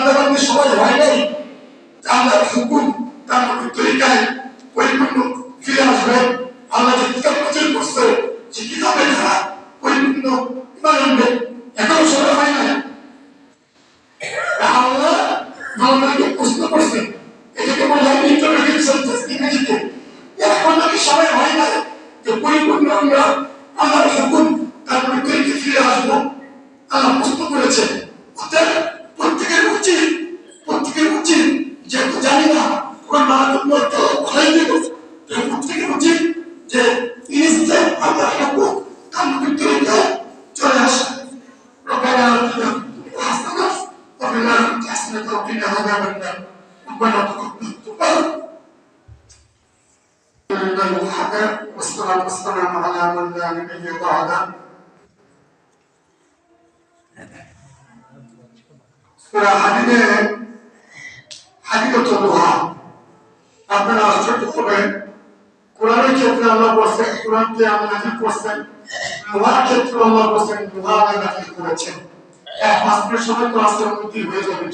বান্দাবান্দি সবাই হয় নাই আল্লাহর হুকুম তার তরিকায় পরিপূর্ণ ফিরে আসবে। আল্লাহ যে কিতাব নাযিল করছে যে কিতাবে তারা পরিপূর্ণ ইমান আনবে, এখনো সবাই হয় নাই। আল্লাহ আমাদেরকে প্রশ্ন করছে, এটাকে বলা হয় ইন্টারোগেশন টেস্ট ইংরেজিতে। এখন নাকি সবাই হয় নাই যে পরিপূর্ণ আমরা আল্লাহর হুকুম তার তরিকে ফিরে আসবো। আল্লাহ প্রশ্ন করেছে। অতএব প্রত্যেকের উচিত যেহেতু জানি না তোমার মারাত্মক মতো ভালোই দেব, প্রত্যেকের উচিত যে ইনিস্তে আল্লাহর হুকুম তার তরিকায় চলে আসে। ربنا آتنا حسنة وفي الآخرة حسنة وقنا عذاب النار ربنا تقبل توبة لله وحده والصلاة والسلام على من لا نبي بعده سورة حديدة الضحى আপনারা আশ্চর্য হবেন, কোরআনের ক্ষেত্রে আল্লাহ বলছেন কোরআনকে আমি নাযিল করছেন, লোহার ক্ষেত্রে আল্লাহ বলছেন লোহা আমি নাযিল করেছেন। এক মাসের সময় তো আজকে উন্নতি হয়ে যাবে।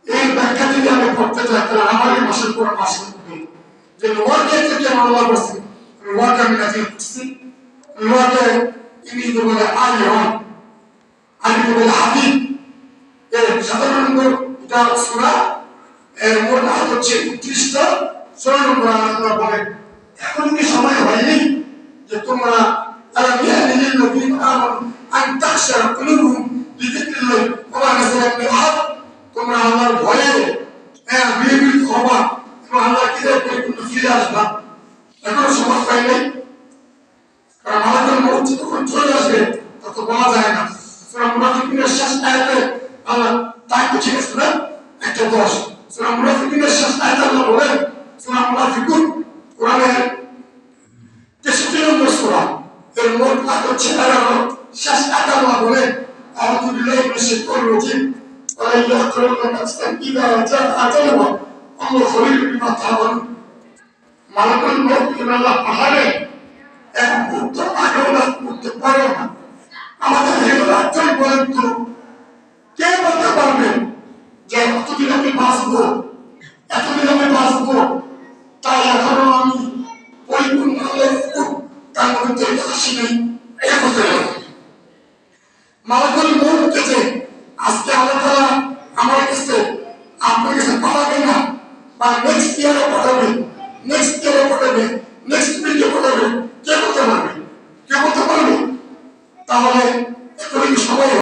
এই ব্যাখ্যা যদি আমি করতে চাই তাহলে আমার এই মাসের পর মাসে উঠবে যে লোহার ক্ষেত্রে কেন আল্লাহ বলছেন লোহাকে আমি নাযিল করছি। লোহাকে ইংরেজিতে বলে আয়রন, আরবিতে বলে হাদিদ। এর সাধারণ নম্বর এটা সূরা এর মোট আয়াত হচ্ছে 29টা। 16 নম্বর আল্লাহ বলেন এখন কি সময় হয়নি যে তোমরা আলাম ইয়ানিল নবীনা আমানু আন তাখশা কুলুবুহুম লিযিকরিল্লাহ ওয়া মা নাযালা মিনাল হক। তোমরা আল্লাহর ভয়ে বিনীত হবা এবং আল্লাহর কিতাবে পরিপূর্ণ ফিরে আসবা। এখনো সময় পাই নাই, কারণ আমাদের মৌত যখন চলে আসবে তত বলা যায় না। সূরা মুনাফিকুনের শেষ আয়াতে আল্লাহ তাই তো ঠিক আছে না 110। সূরা মুনাফিকুনের শেষ আয়াতে আল্লাহ বলেন, সূরা মুনাফিকুন কোরআনের 63 নম্বর সূরা, এর মোট আয়াত হচ্ছে 11। শেষ আয়াতে আল্লাহ বলেন আউযু বিল্লাহি মিনাশ শাইতানির রাজীম ওয়া লা ইয়াখরুনা নাফসান ইযা জাআ আজালুহা আল্লাহু খবীরুম বিমা তা'মালুন। মালাকুল মউত আল্লাহ পাঠাবে এক মুহূর্ত আগেও না করতে পারে না। আমাদের একজন বলেন তো কে বলতে পারবেন যে এতদিন আমি বাঁচবো, তাই এখনো আমি পরিপূর্ণ তার মধ্যে আসি নাই। মালাকুল মউতকে যে